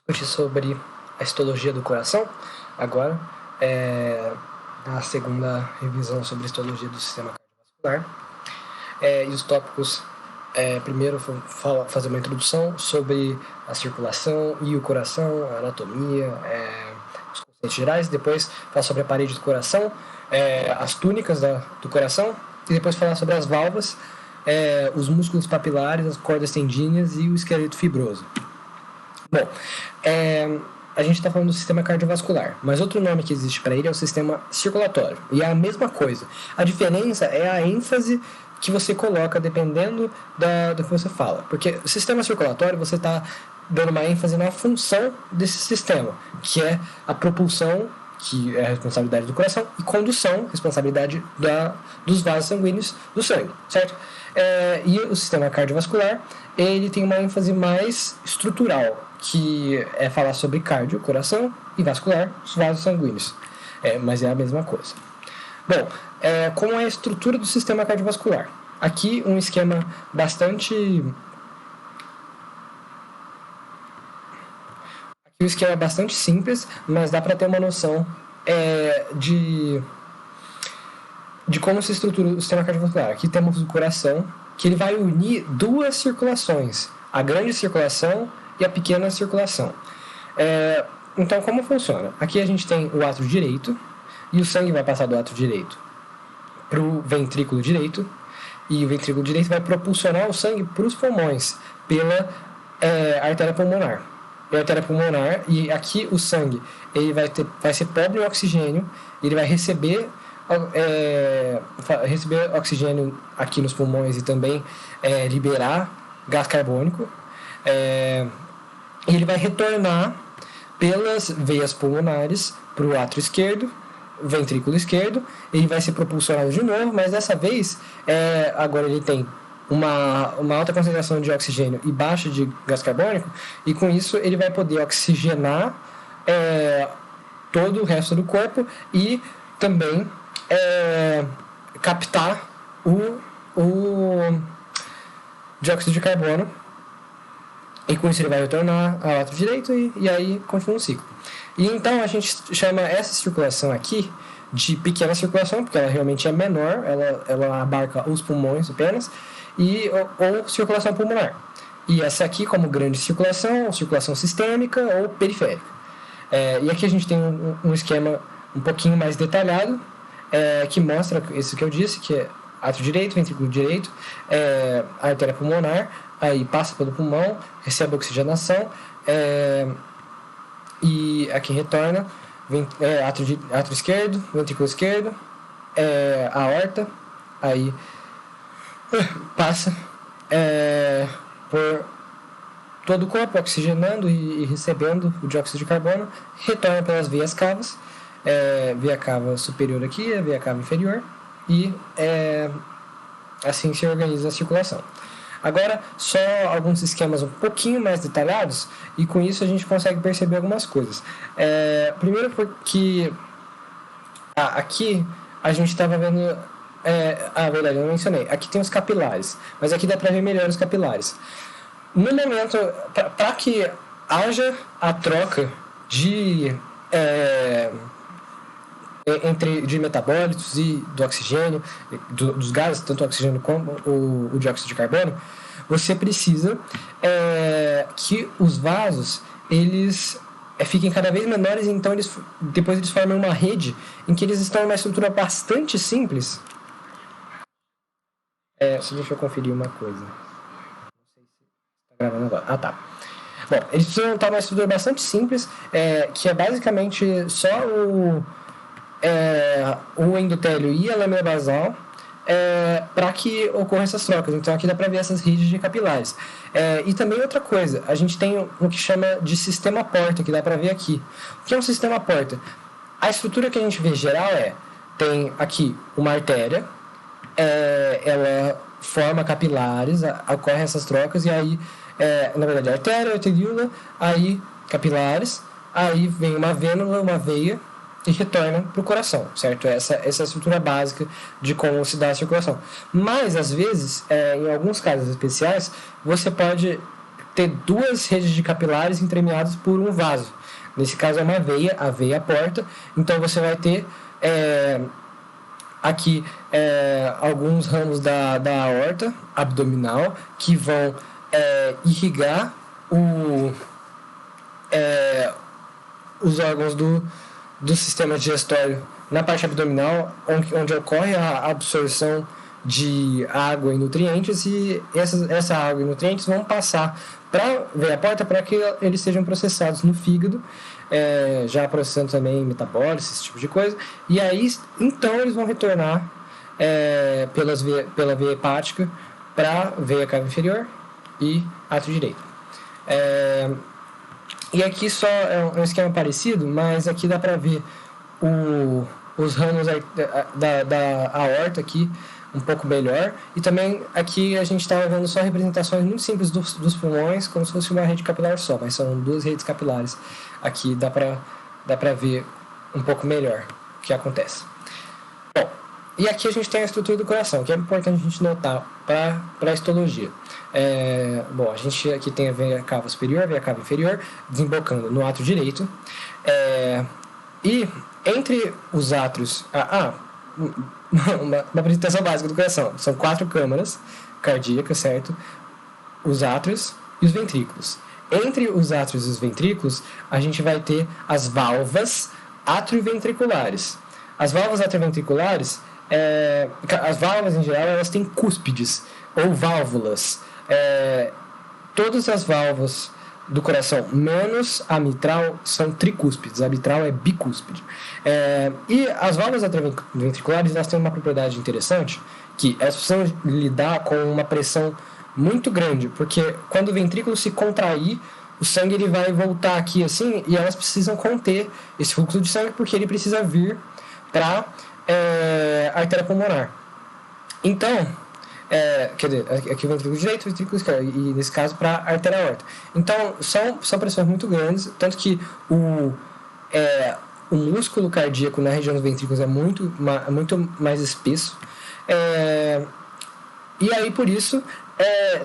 discutir sobre a histologia do coração, agora, na segunda revisão sobre a histologia do sistema cardiovascular. E os tópicos, primeiro fazer uma introdução sobre a circulação e o coração, a anatomia, os conceitos gerais, depois falar sobre a parede do coração, as túnicas do coração, e depois falar sobre as válvulas, os músculos papilares, as cordas tendíneas e o esqueleto fibroso. Bom, a gente está falando do sistema cardiovascular, mas outro nome que existe para ele é o sistema circulatório, e é a mesma coisa. A diferença é a ênfase que você coloca dependendo do que você fala, porque o sistema circulatório você está dando uma ênfase na função desse sistema, que é a propulsão, que é a responsabilidade do coração, e condução, responsabilidade dos vasos sanguíneos do sangue, certo? E o sistema cardiovascular, ele tem uma ênfase mais estrutural, que é falar sobre cardio, coração, e vascular, os vasos sanguíneos. Mas é a mesma coisa. Bom, como é a estrutura do sistema cardiovascular? Aqui um esquema bastante simples, mas dá para ter uma noção de como se estrutura o sistema cardiovascular. Aqui temos o coração, que ele vai unir duas circulações, a grande circulação e a pequena circulação. Então, como funciona? Aqui a gente tem o átrio direito, e o sangue vai passar do átrio direito para o ventrículo direito, e o ventrículo direito vai propulsionar o sangue para os pulmões, pela artéria pulmonar. E aqui o sangue ele vai ser pobre em oxigênio, ele vai receber oxigênio aqui nos pulmões e também liberar gás carbônico, e ele vai retornar pelas veias pulmonares para o átrio esquerdo, ventrículo esquerdo, ele vai ser propulsionado de novo, mas dessa vez agora ele tem uma alta concentração de oxigênio e baixa de gás carbônico, e com isso ele vai poder oxigenar todo o resto do corpo e também captar o dióxido de carbono, e com isso ele vai retornar ao átrio direito e aí continua o ciclo. E então a gente chama essa circulação aqui de pequena circulação, porque ela realmente é menor, ela abarca os pulmões apenas, ou circulação pulmonar. E essa aqui como grande circulação, ou circulação sistêmica ou periférica. E aqui a gente tem um esquema um pouquinho mais detalhado, que mostra isso que eu disse, que é átrio direito, ventrículo direito, a artéria pulmonar, aí passa pelo pulmão, recebe oxigenação, e aqui retorna, átrio esquerdo, ventrículo esquerdo, a aorta, aí passa por todo o corpo, oxigenando e recebendo o dióxido de carbono, retorna pelas veias cavas, veia cava superior aqui, a veia cava inferior, e assim se organiza a circulação. Agora, só alguns esquemas um pouquinho mais detalhados, e com isso a gente consegue perceber algumas coisas. Primeiro porque aqui a gente estava vendo... verdade, eu não mencionei. Aqui tem os capilares, mas aqui dá para ver melhor os capilares. No momento, para que haja a troca de metabólitos e do oxigênio, dos gases, tanto o oxigênio como o dióxido de carbono, você precisa que os vasos eles fiquem cada vez menores, então depois eles formam uma rede em que eles estão numa estrutura bastante simples. Só deixa eu conferir uma coisa. Não sei se está gravando agora. Tá. Bom, eles precisam estar numa estrutura bastante simples, que é basicamente só o endotélio e a lâmina basal, para que ocorram essas trocas. Então aqui dá para ver essas redes de capilares. E também outra coisa, a gente tem o que chama de sistema porta, que dá para ver aqui. O que é um sistema porta? A estrutura que a gente vê geral tem aqui uma artéria, ela forma capilares, ocorrem essas trocas, e aí, na verdade, artéria, arteríola, aí capilares, aí vem uma vênula, uma veia, e retorna para o coração, certo? Essa é a estrutura básica de como se dá a circulação. Mas, às vezes, em alguns casos especiais, você pode ter duas redes de capilares entremeadas por um vaso. Nesse caso é uma veia, a veia porta. Então você vai ter aqui alguns ramos da aorta abdominal que vão irrigar os órgãos do sistema digestório na parte abdominal, onde ocorre a absorção de água e nutrientes, e essa água e nutrientes vão passar para a veia porta para que eles sejam processados no fígado, já processando também metabólise, esse tipo de coisa, e aí então eles vão retornar pela veia hepática para a veia cava inferior e átrio direito. E aqui só é um esquema parecido, mas aqui dá para ver os ramos da aorta aqui um pouco melhor, e também aqui a gente está vendo só representações muito simples dos pulmões, como se fosse uma rede capilar só, mas são duas redes capilares. Aqui dá para ver um pouco melhor o que acontece. Bom, e aqui a gente tem a estrutura do coração, que é importante a gente notar para a histologia. Bom, a gente aqui tem a veia cava superior, a veia cava inferior, desembocando no átrio direito, e entre os átrios... uma apresentação básica do coração. São 4 câmaras cardíacas, certo? Os átrios e os ventrículos. Entre os átrios e os ventrículos, a gente vai ter as válvulas atrioventriculares. As válvulas atrioventriculares, as válvulas em geral, elas têm cúspides ou válvulas. Todas as válvulas do coração, menos a mitral, são tricúspides. A mitral é bicúspide. E as válvulas atrioventriculares, elas têm uma propriedade interessante, que elas precisam lidar com uma pressão muito grande, porque quando o ventrículo se contrair, o sangue ele vai voltar aqui assim, e elas precisam conter esse fluxo de sangue, porque ele precisa vir para a artéria pulmonar. Então, quer dizer, aqui o ventrículo direito, o ventrículo esquerdo, e nesse caso para a artéria aorta. Então, são pressões muito grandes, tanto que o músculo cardíaco na região dos ventrículos é muito mais espesso. E aí, por isso,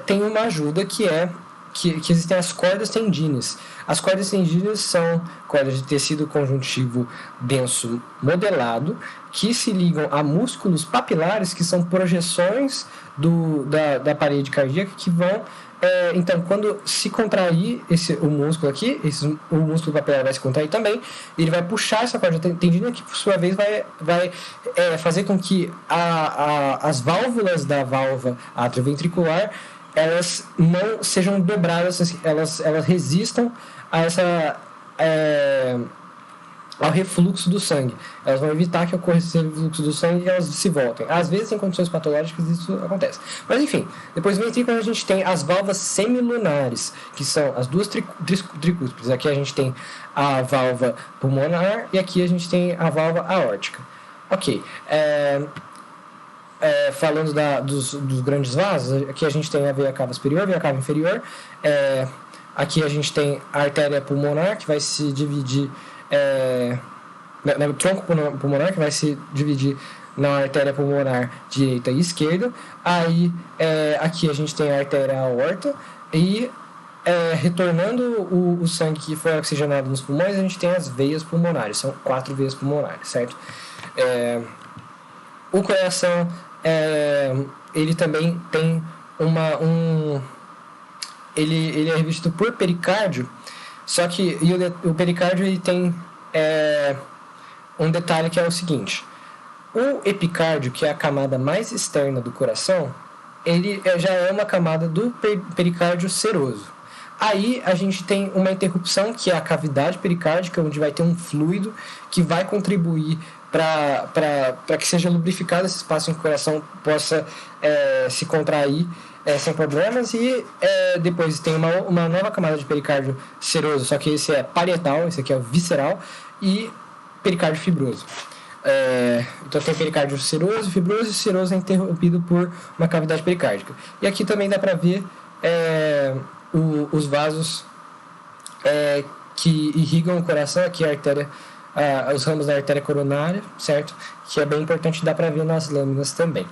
tem uma ajuda que existem as cordas tendíneas. As cordas tendíneas são cordas de tecido conjuntivo denso modelado que se ligam a músculos papilares, que são projeções da parede cardíaca, que vão... então, quando se contrair o músculo aqui, o músculo papilar vai se contrair também, ele vai puxar essa corda tendina, que por sua vez vai fazer com que as válvulas da válvula atrioventricular elas não sejam dobradas, elas resistam a ao refluxo do sangue. Elas vão evitar que ocorra esse refluxo do sangue e elas se voltem. Às vezes, em condições patológicas, isso acontece. Mas, enfim, depois do ventrículo a gente tem as válvulas semilunares, que são as duas tricúspides. Aqui a gente tem a válvula pulmonar e aqui a gente tem a válvula aórtica. Ok. Falando dos grandes vasos, aqui a gente tem a veia cava superior, a veia cava inferior. Aqui a gente tem a artéria pulmonar, que vai se dividir... o tronco pulmonar, que vai se dividir na artéria pulmonar direita e esquerda. Aí aqui a gente tem a artéria aorta e retornando o sangue que foi oxigenado nos pulmões, a gente tem as veias pulmonares. São 4 veias pulmonares, certo? O coração ele também tem ele é revestido por pericárdio. Só que o pericárdio ele tem um detalhe que é o seguinte: o epicárdio, que é a camada mais externa do coração, ele já é uma camada do pericárdio seroso. Aí a gente tem uma interrupção, que é a cavidade pericárdica, onde vai ter um fluido que vai contribuir para que seja lubrificado esse espaço em que o coração possa se contrair sem problemas. E depois tem uma nova camada de pericárdio seroso, só que esse é parietal, esse aqui é o visceral, e pericárdio fibroso. Então tem pericárdio seroso, fibroso, e seroso é interrompido por uma cavidade pericárdica. E aqui também dá para ver os vasos que irrigam o coração. Aqui a artéria, os ramos da artéria coronária, certo? Que é bem importante, dá para ver nas lâminas também.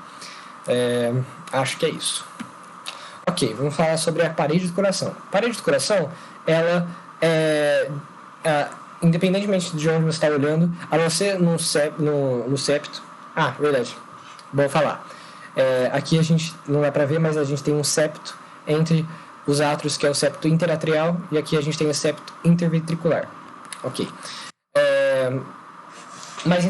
Acho que é isso. Ok, Ok, vamos falar sobre a parede do coração. A parede do coração, ela independentemente de onde você está olhando, a não ser no septo. Ah, verdade. Bom falar. Aqui a gente não dá para ver, mas a gente tem um septo entre os átrios, que é o septo interatrial, e aqui a gente tem o septo interventricular. Ok. Mas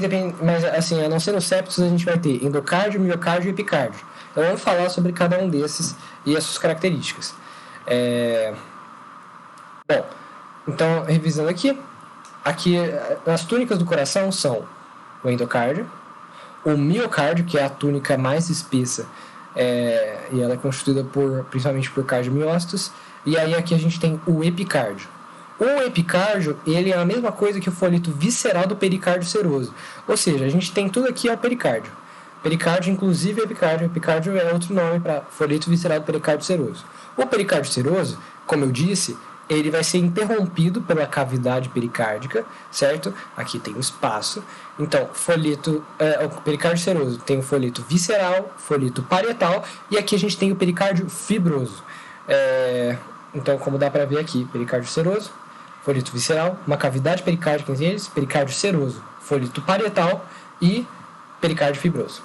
assim, a não ser nos septos, a gente vai ter endocárdio, miocárdio e epicárdio. Então vamos falar sobre cada um desses e as suas características. Bom, então revisando aqui as túnicas do coração são o endocárdio, o miocárdio, que é a túnica mais espessa, e ela é constituída principalmente por cardiomiócitos, e aí aqui a gente tem o epicárdio. O epicárdio, ele é a mesma coisa que o folheto visceral do pericárdio seroso. Ou seja, a gente tem tudo aqui ao pericárdio. Pericárdio, inclusive epicárdio. Epicárdio é outro nome para folheto visceral do pericárdio seroso. O pericárdio seroso, como eu disse, ele vai ser interrompido pela cavidade pericárdica, certo? Aqui tem um espaço. Então, o pericárdio seroso tem o folheto visceral, folheto parietal, e aqui a gente tem o pericárdio fibroso. Então, como dá para ver aqui, pericárdio seroso, folheto visceral, uma cavidade pericárdica entre eles, pericárdio seroso, folheto parietal e pericárdio fibroso.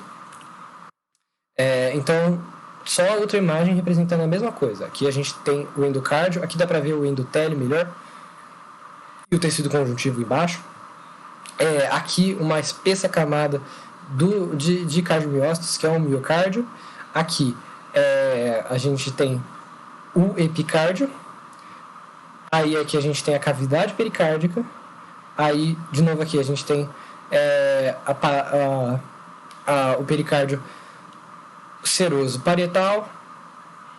Então, só outra imagem representando a mesma coisa. Aqui a gente tem o endocárdio, aqui dá para ver o endotélio melhor, e o tecido conjuntivo embaixo. Aqui uma espessa camada de cardiomiócitos, que é o miocárdio. Aqui a gente tem o epicárdio. Aí aqui a gente tem a cavidade pericárdica. Aí, de novo aqui, a gente tem o pericárdio seroso parietal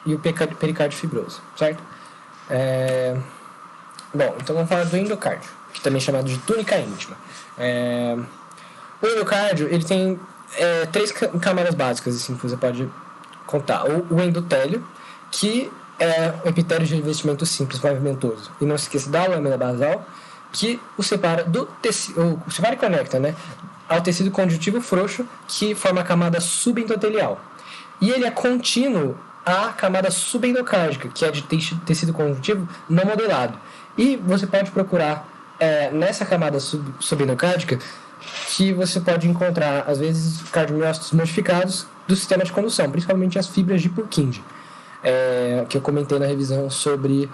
e o pericárdio fibroso, certo? Bom, então vamos falar do endocárdio, que também é chamado de túnica íntima. O endocárdio, ele tem 3 camadas básicas, assim, que você pode contar. O endotélio, que é o epitélio de revestimento simples, pavimentoso. E não se esqueça da lâmina basal, que o separa do tecido, separa e conecta, né, ao tecido conjuntivo frouxo, que forma a camada subendotelial. E ele é contínuo à camada subendocárdica, que é de tecido conjuntivo não modelado. E você pode procurar nessa camada subendocárdica, que você pode encontrar, às vezes, cardiomiócitos modificados do sistema de condução, principalmente as fibras de Purkinje, que eu comentei na revisão sobre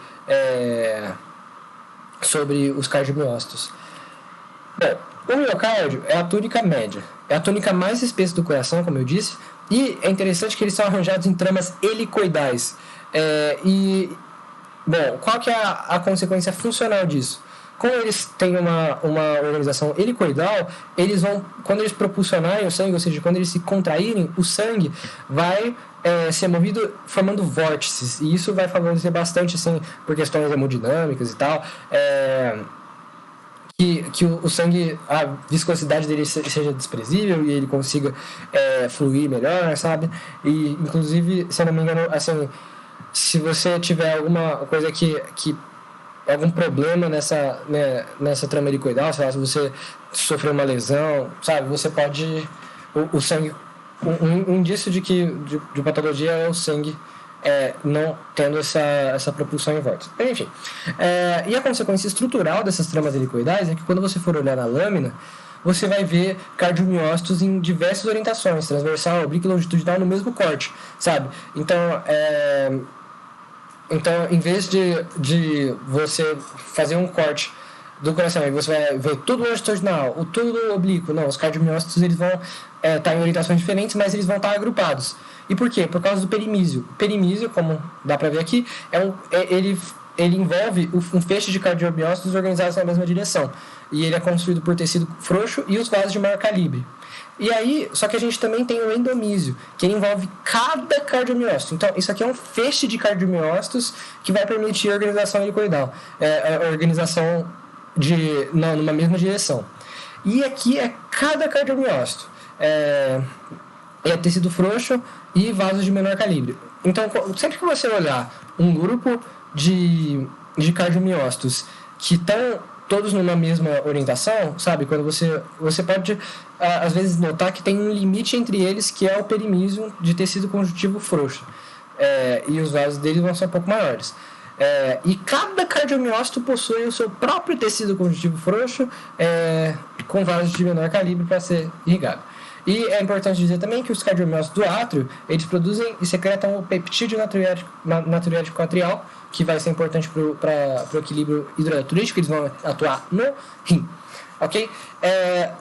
os cardiomiócitos. Bom, o miocárdio é a túnica média, é a túnica mais espessa do coração, como eu disse, e é interessante que eles são arranjados em tramas helicoidais. Bom, qual que é a consequência funcional disso? Como eles têm uma organização helicoidal, eles vão, quando eles propulsionarem o sangue, ou seja, quando eles se contraírem, o sangue vai ser movido formando vórtices, e isso vai favorecer bastante, assim, por questões hemodinâmicas e tal, que o sangue, a viscosidade dele seja desprezível e ele consiga fluir melhor, sabe? E, inclusive, se eu não me engano, assim, se você tiver alguma coisa que algum problema nessa trama helicoidal, sei lá, se você sofreu uma lesão, sabe, você pode, o sangue, um indício de patologia é o sangue não tendo essa propulsão em vórtice. Enfim, e a consequência estrutural dessas tramas helicoidais é que quando você for olhar na lâmina, você vai ver cardiomiócitos em diversas orientações, transversal, oblíqua e longitudinal no mesmo corte, sabe? Então, em vez de você fazer um corte do coração e você vai ver tudo longitudinal, tudo oblíquo, não, os cardiomiócitos eles vão estar em orientações diferentes, mas eles vão estar agrupados. E por quê? Por causa do perimísio. O perimísio, como dá para ver aqui, ele envolve um feixe de cardiomiócitos organizados na mesma direção. E ele é construído por tecido frouxo e os vasos de maior calibre. E aí, só que a gente também tem o endomísio, que envolve cada cardiomiócito. Então, isso aqui é um feixe de cardiomiócitos que vai permitir a organização helicoidal, a organização numa mesma direção. E aqui é cada cardiomiócito. É tecido frouxo e vasos de menor calibre. Então, sempre que você olhar um grupo de cardiomiócitos que estão todos numa mesma orientação, sabe? Quando você pode, às vezes, notar que tem um limite entre eles, que é o perimísio de tecido conjuntivo frouxo. e os vasos deles vão ser um pouco maiores. E cada cardiomiócito possui o seu próprio tecido conjuntivo frouxo, com vasos de menor calibre para ser irrigado. E é importante dizer também que os cardiomiócitos do átrio, eles produzem e secretam o peptídeo natriurético atrial, que vai ser importante para o equilíbrio hidroeletrolítico, eles vão atuar no rim. Ok?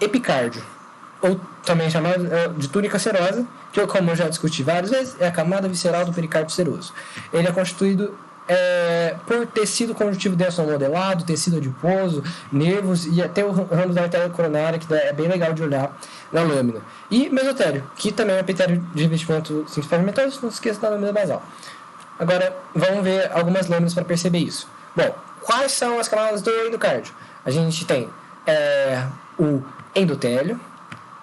Epicárdio, ou também chamado de túnica serosa, que, como eu já discuti várias vezes, é a camada visceral do pericárdio seroso. Ele é constituído por tecido conjuntivo denso modelado, tecido adiposo, nervos e até o ramo da artéria coronária, que é bem legal de olhar na lâmina. E mesotélio, que também é um epitélio de revestimento simples pavimentados, não se esqueça da lâmina basal. Agora, vamos ver algumas lâminas para perceber isso. Bom, quais são as camadas do endocárdio? A gente tem o endotélio,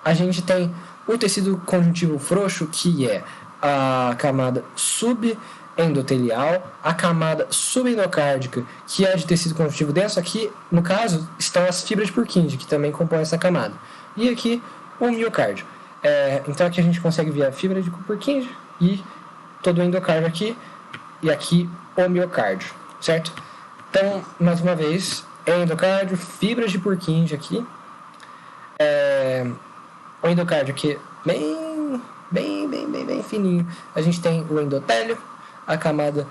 a gente tem o tecido conjuntivo frouxo, que é a camada subendotelial, a camada subendocárdica, que é de tecido conjuntivo denso. Aqui, no caso, estão as fibras de Purkinje, que também compõem essa camada. E aqui, o miocárdio. Então, aqui a gente consegue ver a fibra de Purkinje e todo o endocárdio aqui, e aqui o miocárdio, certo? Então, mais uma vez, endocárdio, fibras de Purkinje aqui, o endocárdio aqui bem fininho. A gente tem o endotélio, a camada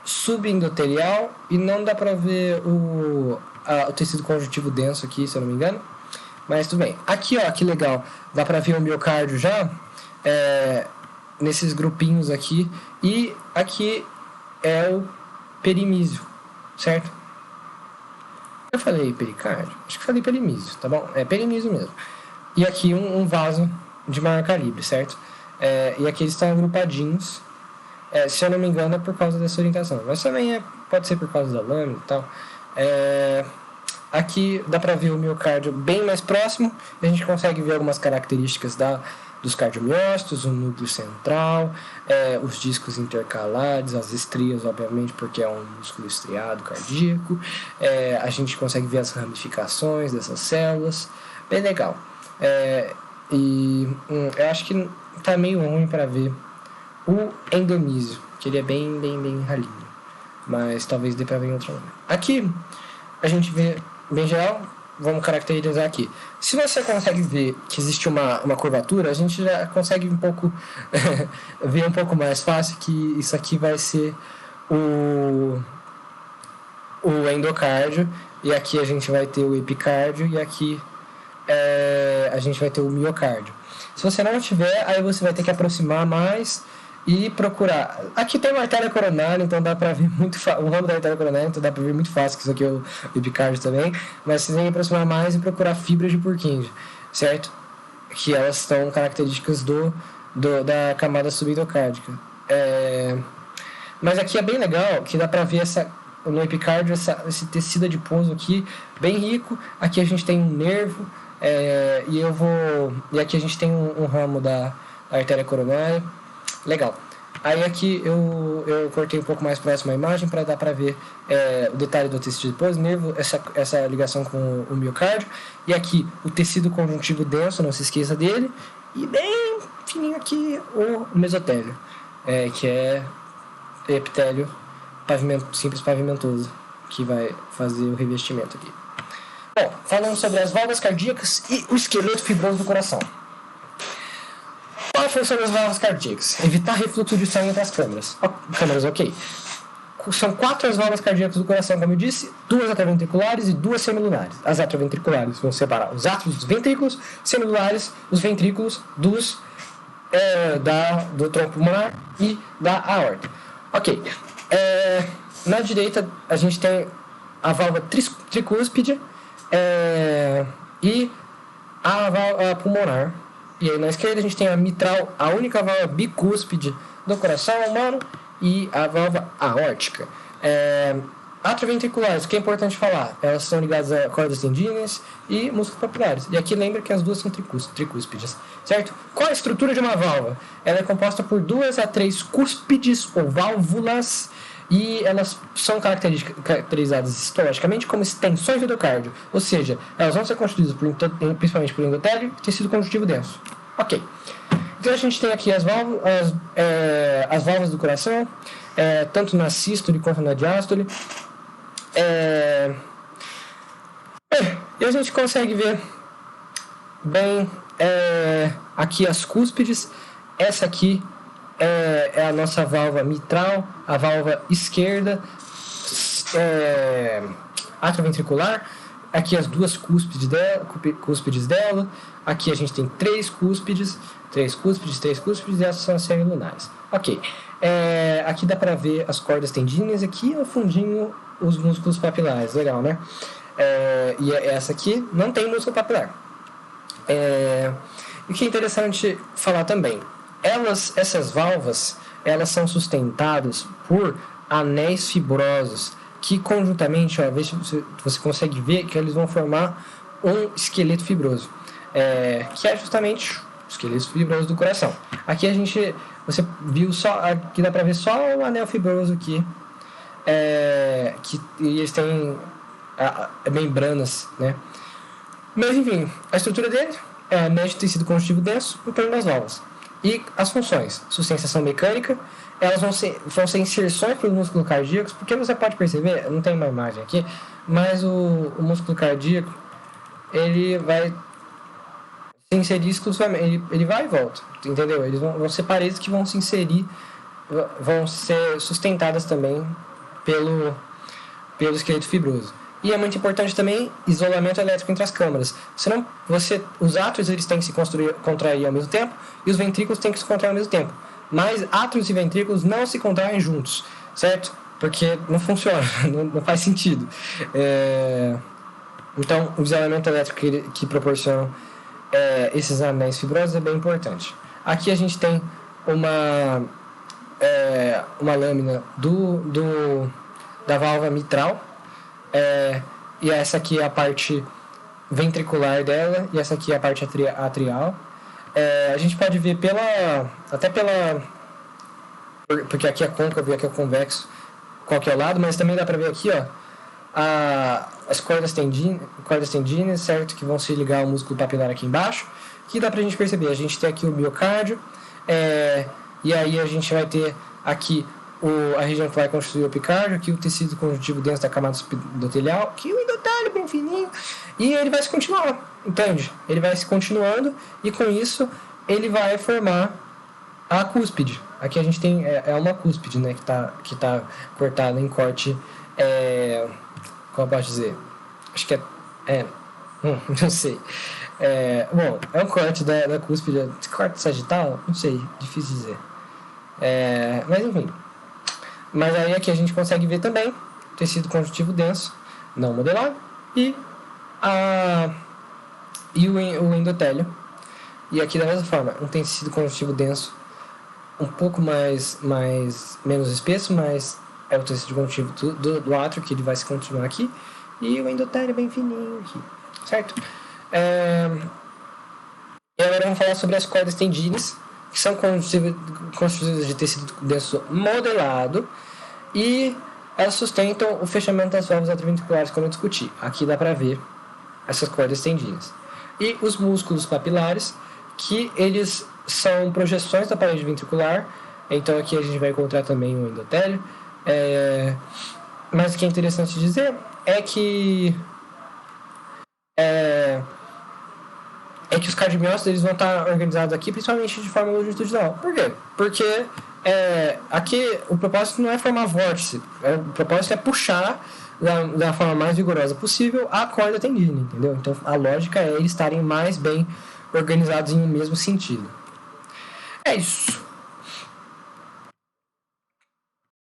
subendotelial, e não dá pra ver o tecido conjuntivo denso aqui, se eu não me engano, mas tudo bem. Aqui, ó, que legal, dá pra ver o miocárdio já, nesses grupinhos aqui, e aqui é o perimísio, certo? Eu falei pericárdio? Acho que falei perimísio, tá bom? É perimísio mesmo. E aqui um vaso de maior calibre, certo? E aqui eles estão agrupadinhos. Se eu não me engano, é por causa dessa orientação. Mas também pode ser por causa da lâmina e tal. Aqui dá pra ver o miocárdio bem mais próximo. A gente consegue ver algumas características dos cardiomiócitos, o núcleo central, os discos intercalares, as estrias, obviamente, porque é um músculo estriado cardíaco. A gente consegue ver as ramificações dessas células. Bem legal. Eu acho que tá meio ruim para ver o endomísio, que ele é bem ralinho, mas talvez dê para ver em outro momento. Aqui a gente vê bem geral. Vamos caracterizar aqui. Se você consegue ver que existe uma curvatura, a gente já consegue um pouco ver um pouco mais fácil que isso aqui vai ser o endocárdio, e aqui a gente vai ter o epicárdio, e aqui a gente vai ter o miocárdio. Se você não tiver, aí você vai ter que aproximar mais e procurar. Aqui tem uma artéria coronária, então dá pra ver muito o ramo da artéria coronária, então dá pra ver muito fácil que isso aqui é o epicárdio também. Mas vocês têm que aproximar mais e procurar fibras de Purkinje, certo? Que elas são características da camada subendocárdica. Mas aqui é bem legal que dá pra ver no epicárdio esse tecido adiposo aqui, bem rico. Aqui a gente tem um nervo, e aqui a gente tem um ramo da artéria coronária. Legal. Aí aqui eu cortei um pouco mais próximo a imagem para dar para ver o detalhe do tecido adiposo, nervo, essa ligação com o miocárdio. E aqui o tecido conjuntivo denso, não se esqueça dele. E bem fininho aqui o mesotélio, que é epitélio simples pavimentoso, que vai fazer o revestimento aqui. Bom, falando sobre as válvulas cardíacas e o esqueleto fibroso do coração. Qual a função das válvulas cardíacas? Evitar refluxo de sangue entre as câmeras. Ok. São 4 as válvulas cardíacas do coração, como eu disse, 2 atrioventriculares e 2 semilulares. As atrioventriculares vão separar os átrios dos ventrículos, semilulares, os ventrículos do tronco pulmonar e da aorta. Ok. Na direita a gente tem a válvula tricúspide e a válvula pulmonar. E aí na esquerda a gente tem a mitral, a única válvula bicúspide do coração humano, e a válvula aórtica. Atrioventriculares, o que é importante falar, elas são ligadas a cordas tendíneas e músculos papilares. E aqui lembra que as duas são tricúspides, certo? Qual a estrutura de uma válvula? Ela é composta por 2 a 3 cúspides ou válvulas, e elas são caracterizadas histologicamente como extensões do endocárdio, ou seja, elas vão ser constituídas principalmente por endotélio e tecido conjuntivo denso. Ok. Então a gente tem aqui as válvulas do coração, tanto na sístole quanto na diástole. E a gente consegue ver bem aqui as cúspides. Essa aqui é a nossa válvula mitral, a válvula esquerda, atrioventricular. Aqui as duas cúspides dela. Aqui a gente tem três cúspides, e essas são as semilunares. Ok. Aqui dá para ver as cordas tendíneas, aqui no fundinho os músculos papilares. Legal, né? E essa aqui não tem músculo papilar. E o que é interessante falar também, essas válvulas, elas são sustentadas por anéis fibrosos, que conjuntamente, você consegue ver que eles vão formar um esqueleto fibroso, que é justamente o esqueleto fibroso do coração. Aqui você viu aqui dá para ver só o anel fibroso aqui, e eles têm membranas, né? Mas enfim, a estrutura dele é médio de tecido conjuntivo denso em torno das válvulas. E as funções, sustentação mecânica, elas vão ser inserções para os músculos cardíacos, porque você pode perceber, não tem uma imagem aqui, mas o músculo cardíaco, ele vai se inserir exclusivamente, ele vai e volta, entendeu? Eles vão ser paredes que vão se inserir, vão ser sustentadas também pelo esqueleto fibroso. E é muito importante também isolamento elétrico entre as câmaras. Os átrios eles têm que se contrair ao mesmo tempo e os ventrículos têm que se contrair ao mesmo tempo. Mas átrios e ventrículos não se contraem juntos, certo? Porque não funciona, não faz sentido. Então, o isolamento elétrico que proporcionam esses anéis fibrosos é bem importante. Aqui a gente tem uma lâmina da válvula mitral. E essa aqui é a parte ventricular dela e essa aqui é a parte atrial. A gente pode ver porque aqui é côncavo e aqui é convexo, qual que é o lado, mas também dá para ver aqui, ó, as cordas tendíneas, certo, que vão se ligar ao músculo papilar aqui embaixo, que dá pra gente perceber. A gente tem aqui o miocárdio, e aí a gente vai ter aqui a região que vai constituir o epicárdio, aqui o tecido conjuntivo dentro da camada endotelial, aqui o endotélio bem fininho, e ele vai se continuar, entende? Ele vai se continuando e com isso ele vai formar a cúspide. Aqui a gente tem uma cúspide, né, que tá cortada em corte, como eu posso dizer? Acho que não sei. Bom, é um corte da cúspide, corte sagital, não sei, difícil dizer. Mas enfim. Mas aí aqui a gente consegue ver também tecido conjuntivo denso, não modelado, e o endotélio. E aqui da mesma forma, um tecido conjuntivo denso um pouco menos espesso, mas é o tecido conjuntivo do átrio, que ele vai se continuar aqui, e o endotélio bem fininho aqui, certo? E agora vamos falar sobre as cordas tendíneas, que são constituídas de tecido denso modelado, e elas sustentam o fechamento das válvulas atrioventriculares, como eu discuti. Aqui dá para ver essas cordas tendíneas. E os músculos papilares, que eles são projeções da parede ventricular. Então aqui a gente vai encontrar também o endotélio. Mas o que é interessante dizer é que os cardiomiócitos eles vão estar organizados aqui, principalmente de forma longitudinal. Por quê? Porque aqui o propósito não é formar vórtice, o propósito é puxar da forma mais vigorosa possível a corda tendínea, entendeu? Então a lógica é eles estarem mais bem organizados em um mesmo sentido. É isso.